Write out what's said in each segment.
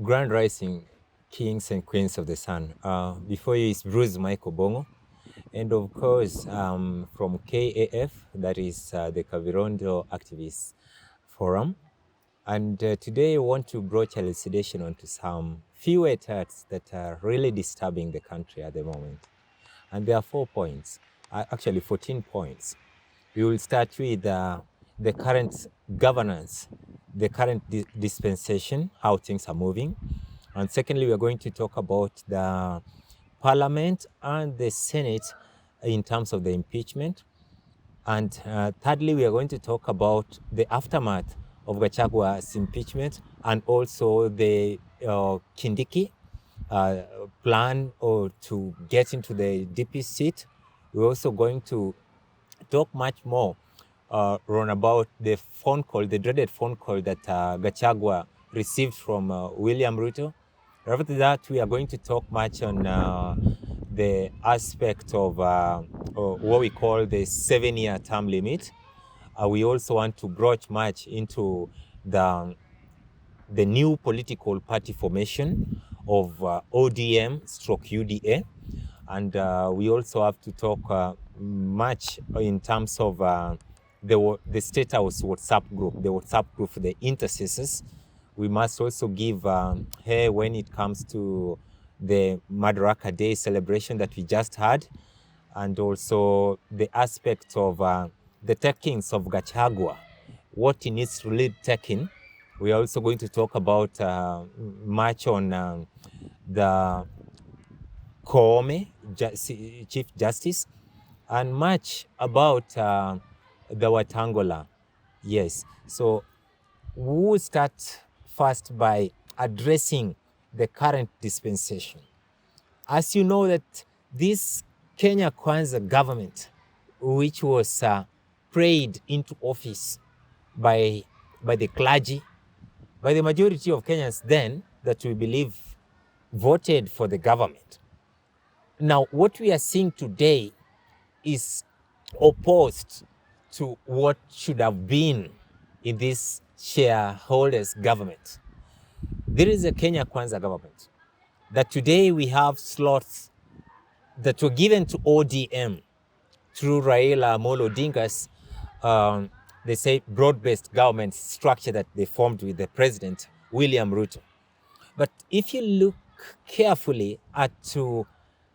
Grand Rising, Kings and Queens of the Sun. Before you is Bruce Michael Bongo, and of course from KAF, that is the Kavirondo Activists Forum. And today I want to broach elucidation onto some few attacks that are really disturbing the country at the moment. And there are 4 points, actually 14 points. We will start with the current governance, the current dispensation, how things are moving. And secondly, we are going to talk about the Parliament and the Senate in terms of the impeachment. And thirdly, we are going to talk about the aftermath of Gachagua'S impeachment and also the Kindiki plan to get into the DP seat. We're also going to talk much more Ron, about the phone call, the dreaded phone call that Gachagua received from William Ruto. After that, we are going to talk much on the aspect of what we call the 7-year term limit. We also want to broach much into the new political party formation of ODM stroke UDA. And we also have to talk much in terms of the State House WhatsApp group, the WhatsApp group for the intercessors. We must also give here when it comes to the Madaraka Day celebration that we just had, and also the aspect of the takings of Gachagua, what he needs to lead taking. We are also going to talk about much on the Koome, Chief Justice, and much about the Watangola. Yes, so we'll start first by addressing the current dispensation. As you know that this Kenya Kwanza government, which was prayed into office by the clergy, by the majority of Kenyans then that we believe voted for the government. Now, what we are seeing today is opposed to what should have been in this shareholders government. There is a Kenya Kwanza government that today we have slots that were given to ODM through Raila Amolo Odinga's, they say, broad-based government structure that they formed with the president, William Ruto. But if you look carefully at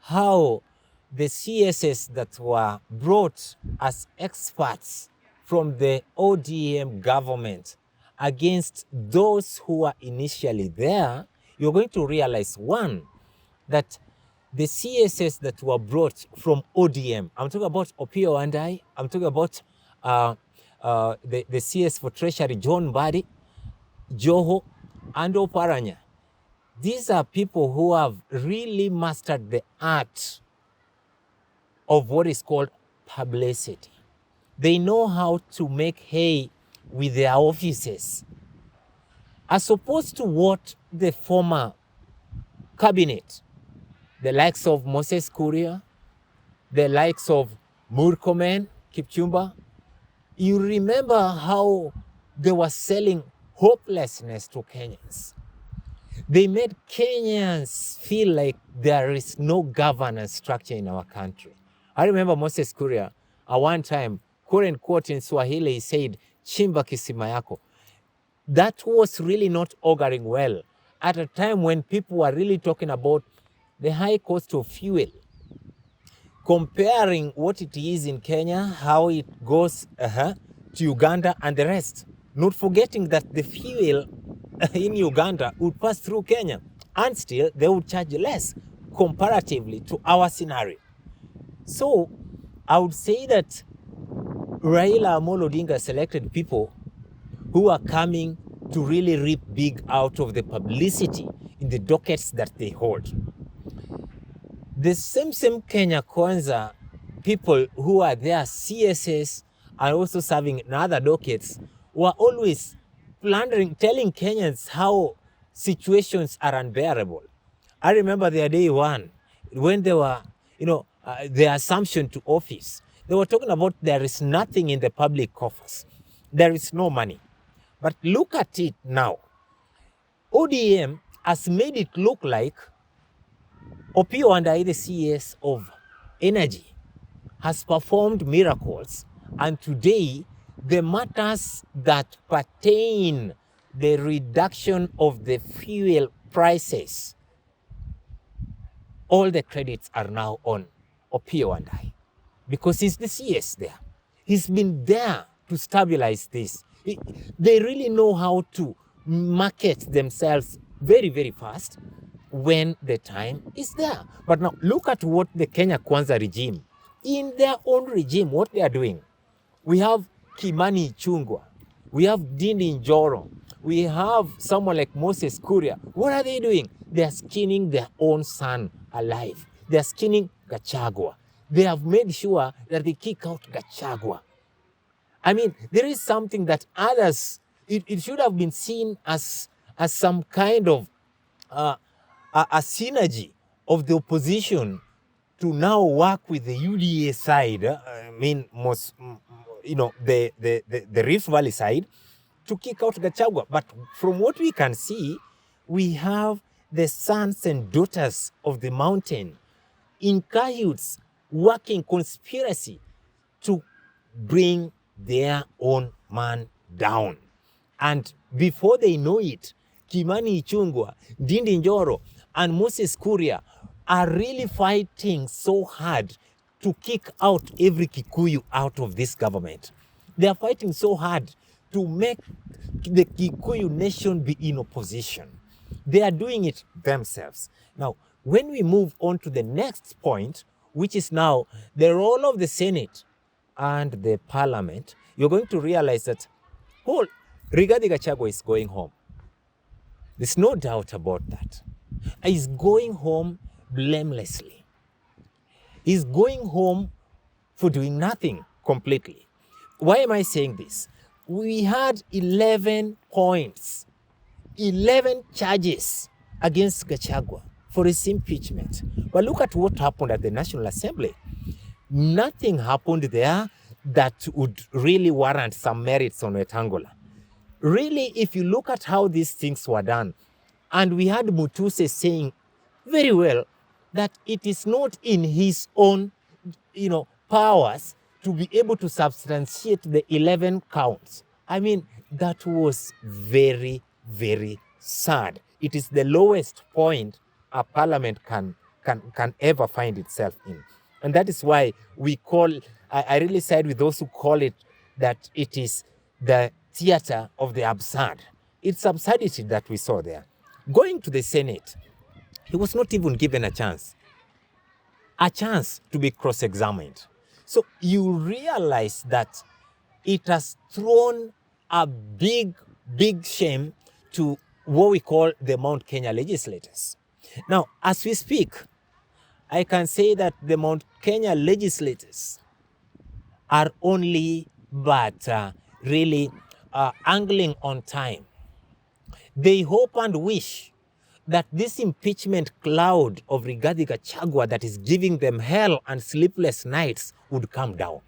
how the CSS that were brought as experts from the ODM government against those who were initially there, you're going to realize, one, that the CSS that were brought from ODM, I'm talking about Opio and I'm talking about the CS for Treasury, John Badi, Joho, and Oparanya. These are people who have really mastered the art of what is called publicity. They know how to make hay with their offices, as opposed to what the former cabinet, the likes of Moses Kuria, the likes of Murkomen, Kipchumba. You remember how they were selling hopelessness to Kenyans. They made Kenyans feel like there is no governance structure in our country. I remember Moses Kuria, at one time, quote in Swahili, he said, chimba kisima yako. That was really not auguring well at a time when people were really talking about the high cost of fuel, comparing what it is in Kenya, how it goes to Uganda and the rest. Not forgetting that the fuel in Uganda would pass through Kenya and still they would charge less comparatively to our scenario. So I would say that Raila Amolo Odinga selected people who are coming to really reap big out of the publicity in the dockets that they hold. The same Kenya Kwanza people who are there, CSS, are also serving in other dockets, were always plundering, telling Kenyans how situations are unbearable. I remember their day one, when they were, the assumption to office, they were talking about there is nothing in the public coffers. There is no money. But look at it now. ODM has made it look like Opiyo Wandayi, the CS of Energy, has performed miracles, and today the matters that pertain the reduction of the fuel prices, all the credits are now on Opiyo Wandayi because he's the CS there. He's been there to stabilize this. They really know how to market themselves very, very fast when the time is there. But now look at what the Kenya Kwanza regime, in their own regime, what they are doing. We have Kimani Ichung'wah, we have Ndindi Njoro, we have someone like Moses Kuria. What are they doing? They are skinning their own son alive. They are skinning Gachagua. They have made sure that they kick out Gachagua. I mean, there is something that others, it should have been seen as some kind of a synergy of the opposition to now work with the UDA side. I mean, most, the Rift Valley side, to kick out Gachagua. But from what we can see, we have the sons and daughters of the mountain in cahoots working conspiracy to bring their own man down. And before they know it, Kimani Ichung'wah, Ndindi Njoro, and Moses Kuria are really fighting so hard to kick out every Kikuyu out of this government. They are fighting so hard to make the Kikuyu nation be in opposition. They are doing it themselves. Now, when we move on to the next point, which is now the role of the Senate and the Parliament, you're going to realize that Rigathi Gachagua is going home. There's no doubt about that. He's going home blamelessly. He's going home for doing nothing completely. Why am I saying this? We had 11 points, 11 charges against Gachagua for his impeachment. But look at what happened at the National Assembly. Nothing happened there that would really warrant some merits on Wetangula. Really, if you look at how these things were done, and we had Mutuse saying very well that it is not in his own, powers to be able to substantiate the 11 counts. I mean, that was very, very sad. It is the lowest point a parliament can ever find itself in. And that is why I really side with those who call it that it is the theater of the absurd. It's absurdity that we saw there. Going to the Senate, he was not even given a chance to be cross-examined. So you realize that it has thrown a big, big shame to what we call the Mount Kenya legislators. Now, as we speak, I can say that the Mount Kenya legislators are only but really angling on time. They hope and wish that this impeachment cloud of Rigathi Gachagua that is giving them hell and sleepless nights would come down.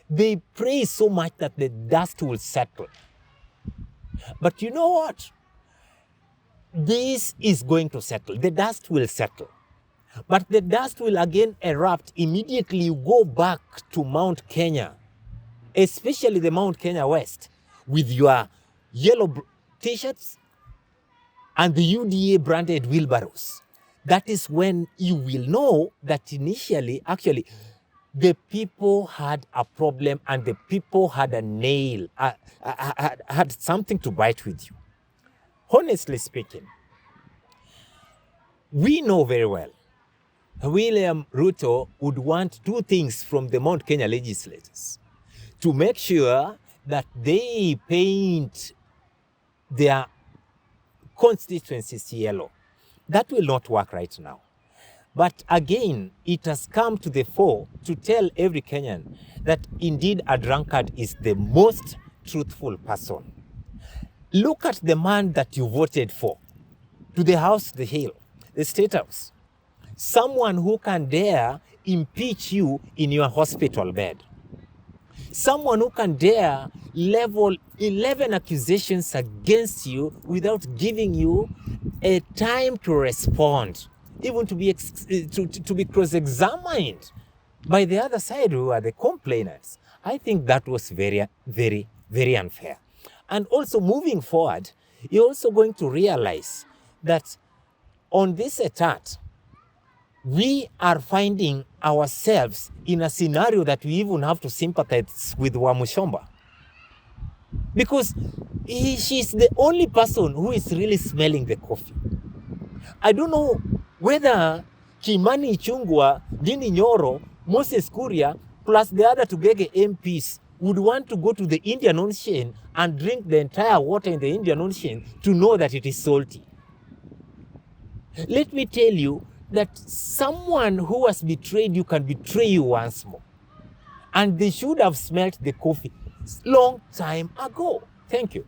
They pray so much that the dust will settle. But you know what? This is going to settle. The dust will settle. But the dust will again erupt immediately you go back to Mount Kenya, especially the Mount Kenya West, with your yellow t-shirts and the UDA branded wheelbarrows. That is when you will know that initially, actually, the people had a problem and the people had a nail, had something to bite with you. Honestly speaking, we know very well William Ruto would want two things from the Mount Kenya legislators: to make sure that they paint their constituencies yellow. That will not work right now. But again, it has come to the fore to tell every Kenyan that indeed a drunkard is the most truthful person. Look at the man that you voted for, to the House, the Hill, the State House. Someone who can dare impeach you in your hospital bed. Someone who can dare level 11 accusations against you without giving you a time to respond, even to be cross-examined by the other side who are the complainants. I think that was very, very, very unfair. And also moving forward, you're also going to realize that on this etat, we are finding ourselves in a scenario that we even have to sympathize with Wamushomba. Because she's the only person who is really smelling the coffee. I don't know whether Kimani Ichung'wah, Dini Nyoro, Moses Kuria, plus the other Tugege MPs would want to go to the Indian Ocean and drink the entire water in the Indian Ocean to know that it is salty. Let me tell you that someone who has betrayed you can betray you once more. And they should have smelt the coffee long time ago. Thank you.